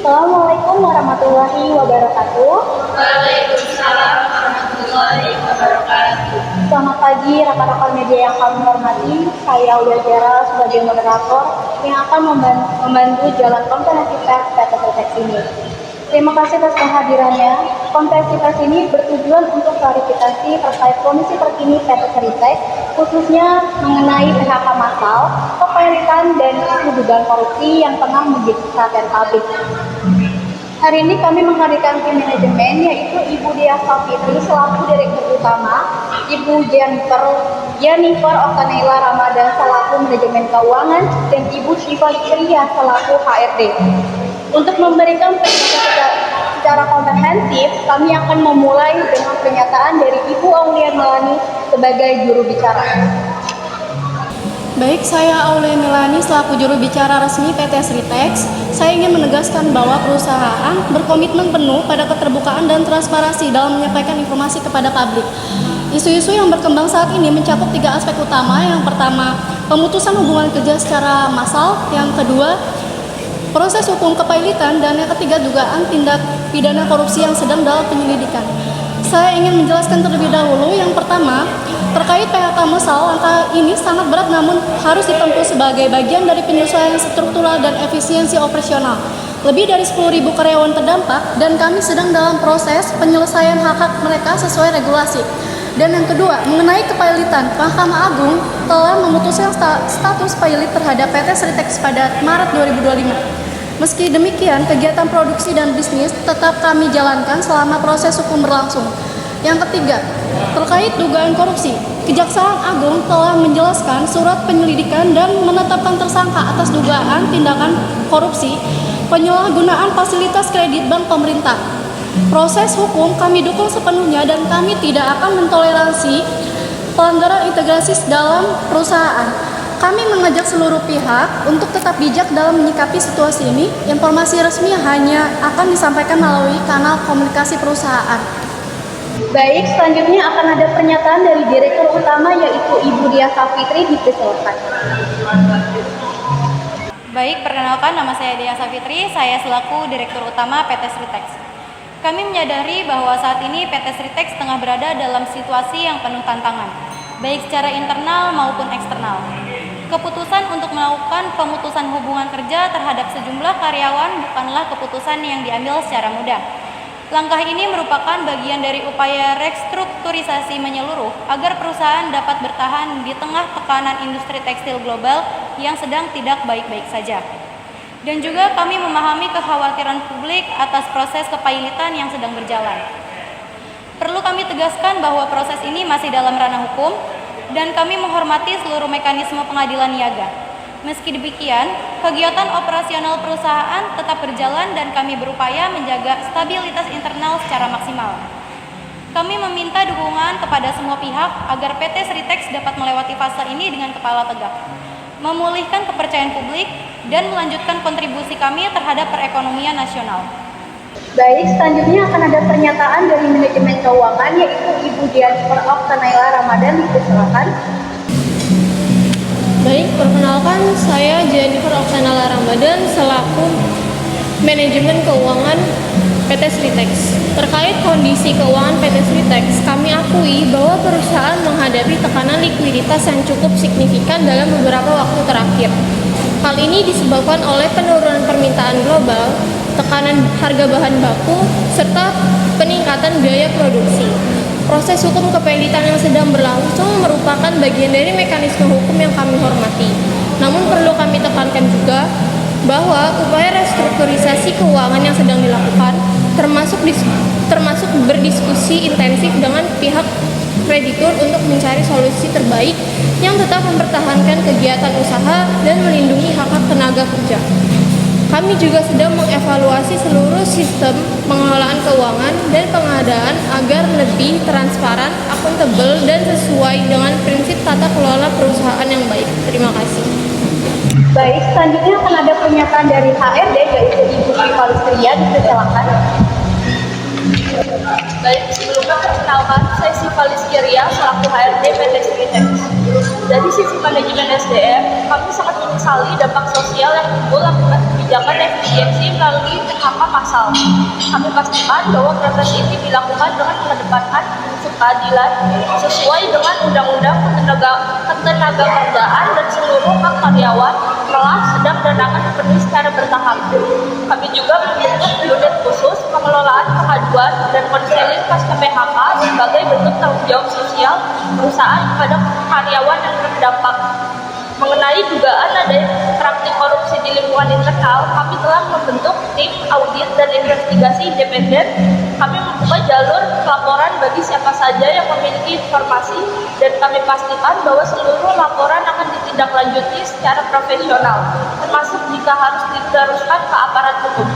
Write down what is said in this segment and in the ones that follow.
Assalamualaikum warahmatullahi wabarakatuh. Waalaikumsalam warahmatullahi wabarakatuh. Selamat pagi rekan-rekan media yang kami hormati. Saya Aulia Jara sebagai moderator yang akan membantu jalan konferensi pers PT Sritex ini. Terima kasih atas kehadirannya. Konferensi pers ini bertujuan untuk klarifikasi terkait kondisi terkini PT Sritex, khususnya mengenai PHK massal, kepanikan, dan isu dugaan korupsi yang tengah menjadi perhatian publik. Hari ini kami menghadirkan tim manajemen, yaitu Ibu Diah Savitri selaku Direktur Utama, Ibu Jennifer Oktanela Ramadan selaku Manajemen Keuangan, dan Ibu Syifa Likria selaku HRD. Untuk memberikan penjelasan secara komprehensif, kami akan memulai dengan pernyataan dari Ibu Aulia Melani sebagai juru bicara. Baik, saya Aulia Melani selaku juru bicara resmi PT Sritex. Saya ingin menegaskan bahwa perusahaan berkomitmen penuh pada keterbukaan dan transparansi dalam menyampaikan informasi kepada publik. Isu-isu yang berkembang saat ini mencakup 3 aspek utama. Yang pertama, pemutusan hubungan kerja secara massal. Yang kedua, proses hukum kepailitan. Dan yang ketiga, dugaan tindak pidana korupsi yang sedang dalam penyelidikan. Saya ingin menjelaskan terlebih dahulu. Yang pertama, terkait PHK massal, langkah ini sangat berat namun harus ditempuh sebagai bagian dari penyesuaian struktural dan efisiensi operasional. Lebih dari 10.000 karyawan terdampak dan kami sedang dalam proses penyelesaian hak-hak mereka sesuai regulasi. Dan yang kedua, mengenai kepailitan, Mahkamah Agung telah memutuskan status pailit terhadap PT Sritex pada Maret 2025. Meski demikian, kegiatan produksi dan bisnis tetap kami jalankan selama proses hukum berlangsung. Yang ketiga, terkait dugaan korupsi, Kejaksaan Agung telah menjelaskan surat penyelidikan dan menetapkan tersangka atas dugaan tindakan korupsi penyalahgunaan fasilitas kredit bank pemerintah. Proses hukum kami dukung sepenuhnya dan kami tidak akan mentoleransi pelanggaran integrasi dalam perusahaan. Kami mengajak seluruh pihak untuk tetap bijak dalam menyikapi situasi ini. Informasi resmi hanya akan disampaikan melalui kanal komunikasi perusahaan. Baik, selanjutnya akan ada pernyataan dari Direktur Utama yaitu Ibu Diah Savitri. Dipersilakan. Baik, perkenalkan nama saya Diah Savitri, saya selaku Direktur Utama PT Sritex. Kami menyadari bahwa saat ini PT Sritex tengah berada dalam situasi yang penuh tantangan, baik secara internal maupun eksternal. Keputusan untuk melakukan pemutusan hubungan kerja terhadap sejumlah karyawan bukanlah keputusan yang diambil secara mudah. Langkah ini merupakan bagian dari upaya restrukturisasi menyeluruh agar perusahaan dapat bertahan di tengah tekanan industri tekstil global yang sedang tidak baik-baik saja. Dan juga kami memahami kekhawatiran publik atas proses kepailitan yang sedang berjalan. Perlu kami tegaskan bahwa proses ini masih dalam ranah hukum dan kami menghormati seluruh mekanisme pengadilan niaga. Meski demikian, kegiatan operasional perusahaan tetap berjalan dan kami berupaya menjaga stabilitas internal secara maksimal. Kami meminta dukungan kepada semua pihak agar PT Sritex dapat melewati fase ini dengan kepala tegak, memulihkan kepercayaan publik, dan melanjutkan kontribusi kami terhadap perekonomian nasional. Baik, selanjutnya akan ada pernyataan dari Manajemen Keuangan yaitu Ibu Jennifer Oktanela Ramadan. Dipersilakan. Baik, perkenalkan saya Jennifer Oktanela Ramadan selaku Manajemen Keuangan PT Sritex. Terkait kondisi keuangan PT Sritex, kami akui bahwa perusahaan menghadapi tekanan likuiditas yang cukup signifikan dalam beberapa waktu terakhir. Hal ini disebabkan oleh penurunan permintaan global, tekanan harga bahan baku, serta peningkatan biaya produksi. Proses hukum kepailitan yang sedang berlangsung merupakan bagian dari mekanisme hukum yang kami hormati. Namun perlu kami tekankan juga bahwa upaya restrukturisasi keuangan yang sedang dilakukan termasuk berdiskusi intensif dengan pihak kreditur untuk mencari solusi terbaik yang tetap mempertahankan kegiatan usaha dan melindungi hak-hak tenaga kerja. Kami juga sedang mengevaluasi seluruh sistem pengelolaan keuangan dan pengadaan agar lebih transparan, akuntabel, dan sesuai dengan prinsip tata kelola perusahaan yang baik. Terima kasih. Baik, selanjutnya akan ada pernyataan dari HRD yaitu Ibu Syifa Likria. Dipersilakan. Baik, sebelumnya perkenalkan, saya Syifa Likria selaku HRD PT Sritex. Dari sisi manajemen SDM, kami sangat menyesali dampak sosial yang timbul akibat kebijakan efisiensi efisiensi melalui PHK massal. Kami pastikan bahwa proses ini dilakukan dengan mengedepankan prinsip keadilan sesuai dengan Undang-Undang Ketenagakerjaan dan seluruh hak karyawan telah sedang dan akan dipenuhi secara bertahap. Kami juga membentuk unit khusus pengelolaan pengaduan dan konseling pasca PHK sebagai bentuk tanggung jawab sosial perusahaan kepada karyawan yang terdampak. Mengenai dugaan adanya praktik korupsi di lingkungan internal, kami telah membentuk tim audit dan investigasi independen. Kami membuka jalur pelaporan bagi siapa saja yang memiliki informasi dan kami pastikan bahwa seluruh laporan akan ditindaklanjuti secara profesional, termasuk jika harus diteruskan ke aparat hukum.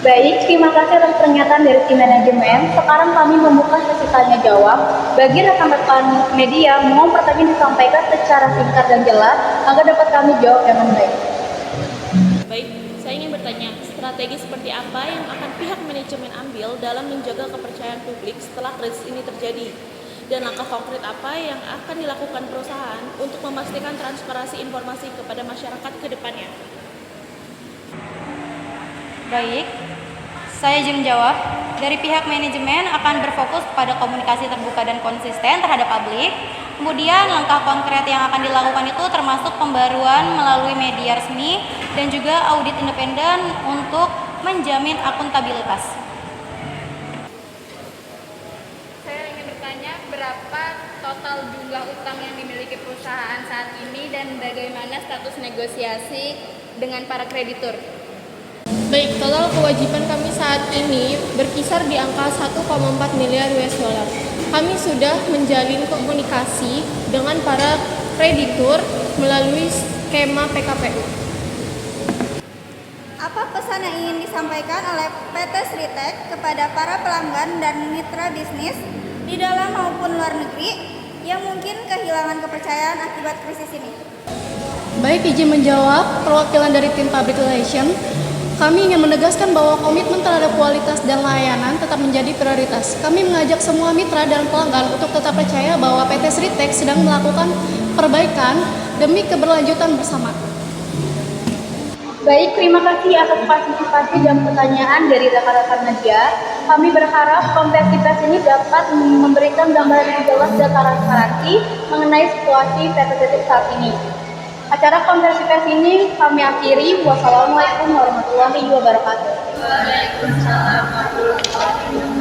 Baik, terima kasih atas pernyataan dari tim manajemen. Sekarang kami membuka sesi tanya jawab. Bagi rekan-rekan media, mohon pertanyaan disampaikan secara singkat dan jelas agar dapat kami jawab dengan baik. Baik, saya ingin bertanya, strategi seperti apa yang akan pihak manajemen ambil dalam menjaga kepercayaan publik setelah krisis ini terjadi? Dan langkah konkret apa yang akan dilakukan perusahaan untuk memastikan transparansi informasi kepada masyarakat ke depannya? Baik, saya izin menjawab. Dari pihak manajemen akan berfokus pada komunikasi terbuka dan konsisten terhadap publik. Kemudian langkah konkret yang akan dilakukan itu termasuk pembaruan melalui media resmi dan juga audit independen untuk menjamin akuntabilitas. Saya ingin bertanya, berapa total jumlah utang yang dimiliki perusahaan saat ini dan bagaimana status negosiasi dengan para kreditur? Baik, total kewajiban kami saat ini berkisar di angka 1,4 miliar US dollar. Kami sudah menjalin komunikasi dengan para kreditur melalui skema PKPU. Apa pesan yang ingin disampaikan oleh PT Sritex kepada para pelanggan dan mitra bisnis di dalam maupun luar negeri yang mungkin kehilangan kepercayaan akibat krisis ini? Baik, izin menjawab perwakilan dari tim Public Relations. Kami ingin menegaskan bahwa komitmen terhadap kualitas dan layanan tetap menjadi prioritas. Kami mengajak semua mitra dan pelanggan untuk tetap percaya bahwa PT Sritex sedang melakukan perbaikan demi keberlanjutan bersama. Baik, terima kasih atas partisipasi dan pertanyaan dari rekan-rekan media. Kami berharap konferensi pers ini dapat memberikan gambaran yang jelas dan transparansi mengenai situasi PT Sritex saat ini. Acara konferensi pers ini kami akhiri. Wassalamualaikum warahmatullahi wabarakatuh. Waalaikumsalam warahmatullahi wabarakatuh.